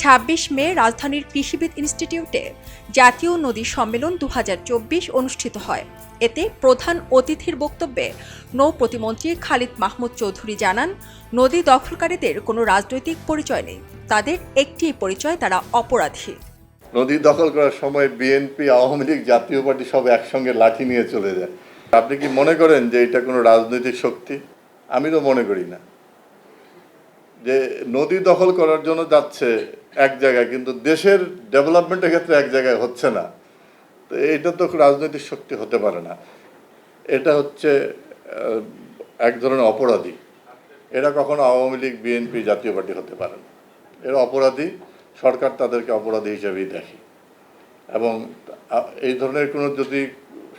২৬ মে রাজধানীর কৃষিবিদ ইনস্টিটিউটে জাতীয় নদী সম্মেলন ২০২৪ অনুষ্ঠিত হয়। এতে প্রধান অতিথির বক্তব্যে নৌ প্রতিমন্ত্রী খালিদ মাহমুদ চৌধুরী জানান, নদী দখলকারীদের কোনো রাজনৈতিক পরিচয় নেই, তাদের একটিই পরিচয়, তারা অপরাধী। নদী দখল করার সময় বিএনপি, আওয়ামী লীগ, জাতীয় পার্টি সব একসঙ্গে লাঠি নিয়ে চলে যায়। আপনি কি মনে করেন যে এটা কোনো রাজনৈতিক শক্তি? আমি তো মনে করি না। যে নদী দখল করার জন্য যাচ্ছে এক জায়গায়, কিন্তু দেশের ডেভেলপমেন্টের ক্ষেত্রে এক জায়গায় হচ্ছে না, তো এটা তো রাজনৈতিক শক্তি হতে পারে না। এটা হচ্ছে এক ধরনের অপরাধী। এরা কখনো আওয়ামী লীগ, বিএনপি, জাতীয় পার্টি হতে পারে না। এরা অপরাধী, সরকার তাদেরকে অপরাধী হিসেবেই দেখে। এবং এই ধরনের কোনো যদি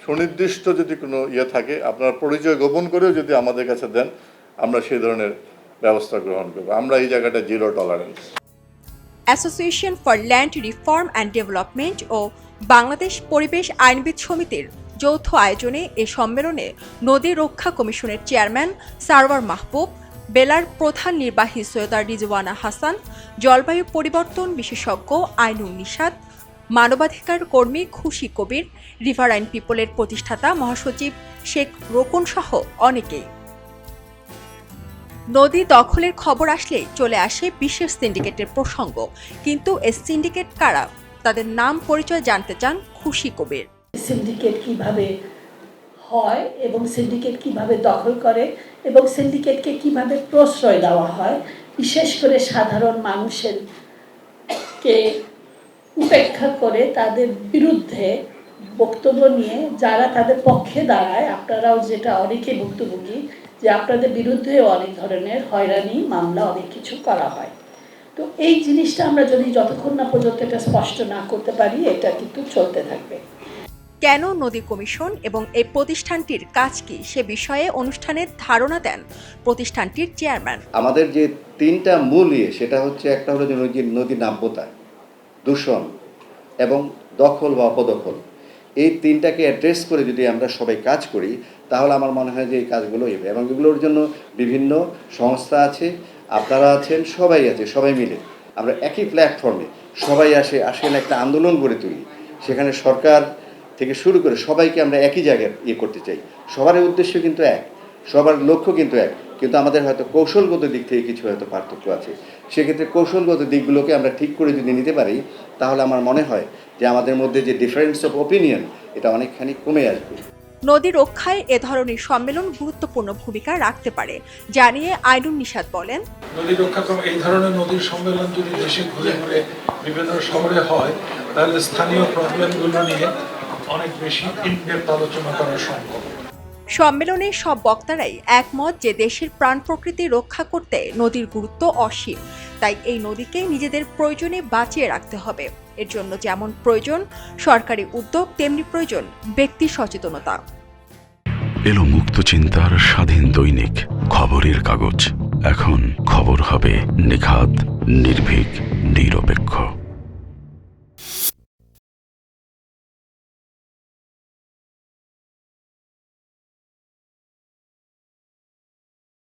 সুনির্দিষ্ট যদি কোনো থাকে, আপনার পরিচয় গোপন করেও যদি আমাদের কাছে দেন, আমরা সেই ধরনের ব্যবস্থা গ্রহণ করব। আমরা এই জায়গাটা zero tolerance. Association for land reform and development ও বাংলাদেশ পরিবেশ আইনবিদ সমিতির যৌথ আয়োজনে এ সম্মেলনে নদী রক্ষা কমিশনের চেয়ারম্যান সারওয়ার মাহবুব, বেলার প্রধান নির্বাহী সৈয়দা রিজওয়ানা হাসান, জলবায়ু পরিবর্তন বিশেষজ্ঞ আইনুন নিশাত, মানবাধিকার কর্মী খুশি কবির, রিভারাইন পিপলের প্রতিষ্ঠাতা মহাসচিব শেখ রোকন সহ অনেকেই। নদী দখলের খবর আসলেই চলে আসে বিশেষ সিন্ডিকেটের প্রসঙ্গ, কিন্তু এই সিন্ডিকেট কারা, তাদের নাম পরিচয় জানতে চান খুশি কবির। সিন্ডিকেট কিভাবে হয় এবং সিন্ডিকেট কিভাবে দখল করে এবং সিন্ডিকেটকে কিভাবে প্রশ্রয় দেওয়া হয়, বিশেষ করে সাধারণ মানুষেরকে উপেক্ষা করে তাদের বিরুদ্ধে বক্তব্য নিয়ে যারা তাদের পক্ষে দাঁড়ায়, আপনারাও যেটা অনেকে ভুক্তভোগী যে আপনাদের বিরুদ্ধেও অনেক ধরনের হয়রানি মামলা অনেক কিছু করা হয়। তো এই জিনিসটা আমরা যদি যতক্ষণ না পর্যন্ত এটা স্পষ্ট না করতে পারি, এটা কিন্তু চলতে থাকবে। কেন নদী কমিশন এবং এই প্রতিষ্ঠানটির কাজ কি, সে বিষয়ে অনুষ্ঠানে ধারণা দেন প্রতিষ্ঠানটির চেয়ারম্যান। আমাদের যে তিনটা মূল সেটা হচ্ছে, একটা হলো যে নদী নাব্যতা, দূষণ এবং দখল বা অপদখল। এই তিনটাকে অ্যাড্রেস করে যদি আমরা সবাই কাজ করি, তাহলে আমার মনে হয় যে এই কাজগুলো হবে। এবং এগুলোর জন্য বিভিন্ন সংস্থা আছে, আপনারা আছেন, সবাই আছে, সবাই মিলে আমরা একই প্ল্যাটফর্মে সবাই আসেন একটা আন্দোলন গড়ে তুলি। সেখানে সরকার থেকে শুরু করে সবাইকে আমরা একই জায়গায় করতে চাই। সবার উদ্দেশ্য কিন্তু এক, সবার লক্ষ্য কিন্তু এক, কিন্তু আমাদের হয়তো কৌশলগত দিক থেকে কিছু হয়তো পার্থক্য আছে। সেক্ষেত্রে কৌশলগত দিকগুলোকে আমরা ঠিক করে যদি নিতে পারি, তাহলে আমার মনে হয় যে আমাদের মধ্যে যে ডিফারেন্স অফ ওপিনিয়ন, এটা অনেকখানি কমে আসবে। নদী রক্ষায় এ ধরনের সম্মেলন গুরুত্বপূর্ণ ভূমিকা রাখতে পারে জানিয়ে আইনুন নিশাত বলেন, নদী রক্ষা এই ধরনের নদীর সম্মেলন যদি দেশে ঘুরে ঘুরে বিভিন্ন শহরে হয়, তাহলে স্থানীয় প্রবলেমগুলো নিয়ে অনেক বেশি ইনডেপথ আলোচনা করা সম্ভব। সম্মেলনে সব বক্তারাই একমত যে দেশের প্রাণ প্রকৃতি রক্ষা করতে নদীর গুরুত্ব অসীম। তাই এই নদীকে নিজেদের প্রয়োজনে বাঁচিয়ে রাখতে হবে। এর জন্য যেমন প্রয়োজন সরকারি উদ্যোগ, তেমনি প্রয়োজন ব্যক্তি সচেতনতা। এলো মুক্ত চিন্তার স্বাধীন দৈনিক খবরের কাগজ। এখন খবর হবে নিখাত, নির্ভীক, নিরপেক্ষ।